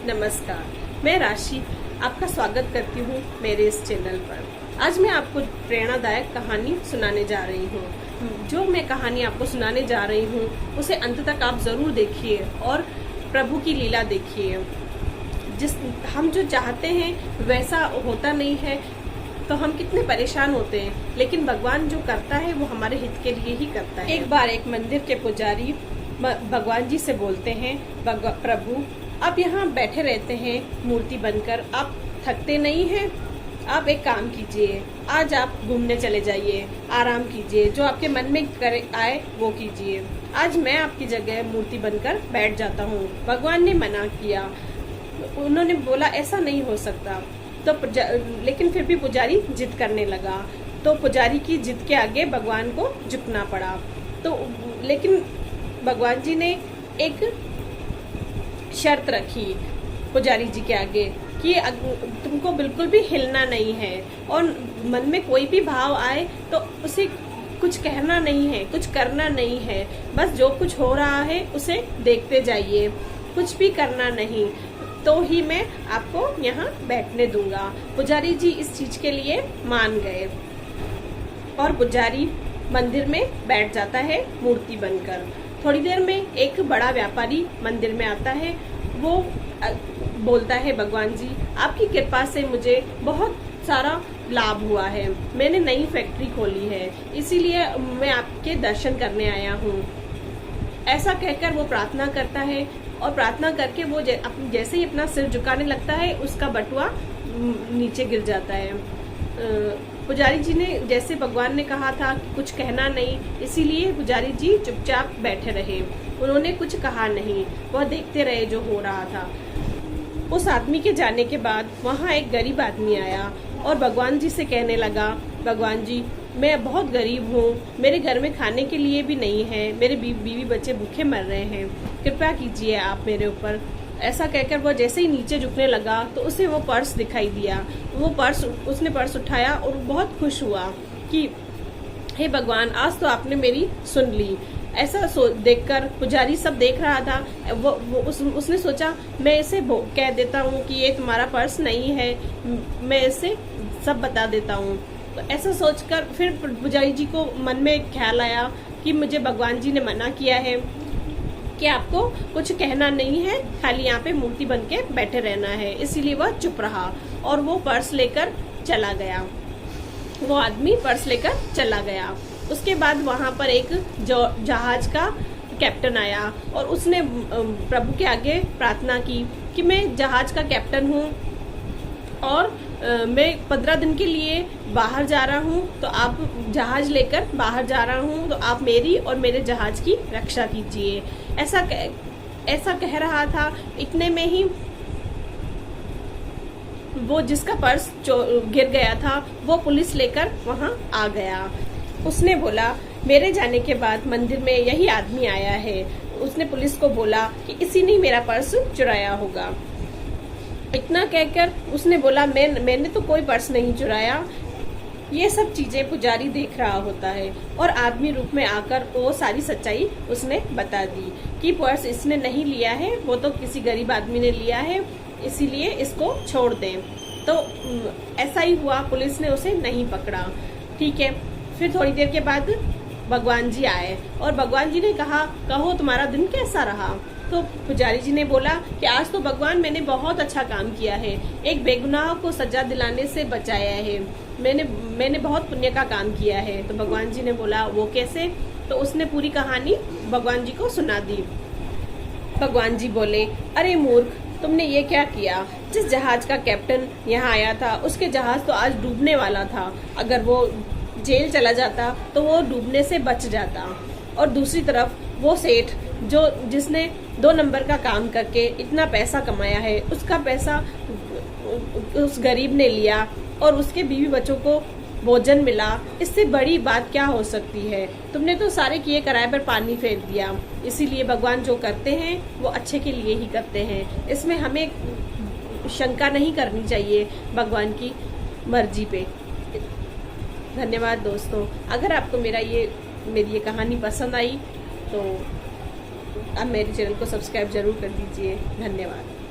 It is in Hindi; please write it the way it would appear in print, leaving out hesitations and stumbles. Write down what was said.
नमस्कार, मैं राशि आपका स्वागत करती हूँ मेरे इस चैनल पर। आज मैं आपको प्रेरणादायक कहानी सुनाने जा रही हूँ। जो मैं कहानी आपको सुनाने जा रही हूँ उसे अंत तक आप जरूर देखिए और प्रभु की लीला देखिए। हम जो चाहते हैं वैसा होता नहीं है तो हम कितने परेशान होते हैं, लेकिन भगवान जो करता है वो हमारे हित के लिए ही करता है। एक बार एक मंदिर के पुजारी भगवान जी से बोलते हैं, प्रभु आप यहाँ बैठे रहते हैं मूर्ति बनकर, आप थकते नहीं हैं? आप एक काम कीजिए, आज आप घूमने चले जाइए, आराम कीजिए, जो आपके मन में आए वो कीजिए। आज मैं आपकी जगह मूर्ति बनकर बैठ जाता हूँ। भगवान ने मना किया, उन्होंने बोला ऐसा नहीं हो सकता। तो लेकिन फिर भी पुजारी जिद करने लगा, तो पुजारी की जिद के आगे भगवान को झुकना पड़ा। तो लेकिन भगवान जी ने एक शर्त रखी पुजारी जी के आगे कि तुमको बिल्कुल भी हिलना नहीं है और मन में कोई भी भाव आए तो उसे कुछ कहना नहीं है, कुछ करना नहीं है, बस जो कुछ हो रहा है उसे देखते जाइए, कुछ भी करना नहीं, तो ही मैं आपको यहाँ बैठने दूंगा। पुजारी जी इस चीज के लिए मान गए और पुजारी मंदिर में बैठ जाता है मूर्ति बनकर। थोड़ी देर में एक बड़ा व्यापारी मंदिर में आता है। वो बोलता है, भगवान जी आपकी कृपा से मुझे बहुत सारा लाभ हुआ है, मैंने नई फैक्ट्री खोली है, इसीलिए मैं आपके दर्शन करने आया हूँ। ऐसा कहकर वो प्रार्थना करता है और प्रार्थना करके वो जैसे ही अपना सिर झुकाने लगता है उसका बटुआ नीचे गिर जाता है। पुजारी जी ने जैसे भगवान ने कहा था कि कुछ कहना नहीं, इसीलिए पुजारी जी चुपचाप बैठे रहे, उन्होंने कुछ कहा नहीं, वह देखते रहे जो हो रहा था। उस आदमी के जाने के बाद वहाँ एक गरीब आदमी आया और भगवान जी से कहने लगा, भगवान जी मैं बहुत गरीब हूँ, मेरे घर में खाने के लिए भी नहीं है, मेरे बीवी बच्चे भूखे मर रहे हैं, कृपया कीजिए आप मेरे ऊपर। ऐसा कहकर वो जैसे ही नीचे झुकने लगा तो उसे वो पर्स दिखाई दिया। उसने पर्स उठाया और बहुत खुश हुआ कि हे भगवान आज तो आपने मेरी सुन ली। ऐसा देखकर पुजारी सब देख रहा था। उसने सोचा मैं इसे कह देता हूँ कि ये तुम्हारा पर्स नहीं है, मैं इसे सब बता देता हूँ। तो ऐसा सोचकर फिर पुजारी जी को मन में ख्याल आया कि मुझे भगवान जी ने मना किया है कि आपको कुछ कहना नहीं है, खाली यहाँ पे मूर्ति बन के बैठे रहना है, इसीलिए वह चुप रहा और वो पर्स लेकर चला गया। वो आदमी पर्स लेकर चला गया। उसके बाद वहाँ पर एक जहाज का कैप्टन आया और उसने प्रभु के आगे प्रार्थना की कि मैं जहाज का कैप्टन हूँ और मैं 15 दिन के लिए बाहर जा रहा हूँ, तो आप जहाज लेकर बाहर जा रहा हूँ, तो आप मेरी और मेरे जहाज की रक्षा कीजिए। ऐसा कह रहा था। इतने में ही वो जिसका पर्स गिर गया था वो पुलिस लेकर वहाँ आ गया। उसने बोला मेरे जाने के बाद मंदिर में यही आदमी आया है। उसने पुलिस को बोला कि इसी ने मेरा पर्स चुराया होगा। इतना कहकर उसने बोला मैंने तो कोई पर्स नहीं चुराया। ये सब चीजें पुजारी देख रहा होता है और आदमी रूप में आकर वो सारी सच्चाई उसने बता दी कि पर्स इसने नहीं लिया है, वो तो किसी गरीब आदमी ने लिया है, इसीलिए इसको छोड़ दें। तो ऐसा ही हुआ, पुलिस ने उसे नहीं पकड़ा। ठीक है, फिर थोड़ी देर के बाद भगवान जी आए और भगवान जी ने कहा, कहो तुम्हारा दिन कैसा रहा? तो पुजारी जी ने बोला कि आज तो भगवान मैंने बहुत अच्छा काम किया है, एक बेगुनाह को सजा दिलाने से बचाया है, मैंने बहुत पुण्य का काम किया है। तो भगवान जी ने बोला वो कैसे? तो उसने पूरी कहानी भगवान जी को सुना दी। भगवान जी बोले, अरे मूर्ख, तुमने ये क्या किया? जिस जहाज का कैप्टन यहाँ आया था उसके जहाज तो आज डूबने वाला था, अगर वो जेल चला जाता तो वो डूबने से बच जाता। और दूसरी तरफ वो सेठ जिसने 2 नंबर का काम करके इतना पैसा कमाया है, उसका पैसा उस गरीब ने लिया और उसके बीवी बच्चों को भोजन मिला। इससे बड़ी बात क्या हो सकती है? तुमने तो सारे किए कराए पर पानी फेर दिया। इसीलिए भगवान जो करते हैं वो अच्छे के लिए ही करते हैं, इसमें हमें शंका नहीं करनी चाहिए भगवान की मर्जी पे। धन्यवाद दोस्तों। अगर आपको मेरी ये कहानी पसंद आई तो आप मेरे चैनल को सब्सक्राइब जरूर कर दीजिए। धन्यवाद।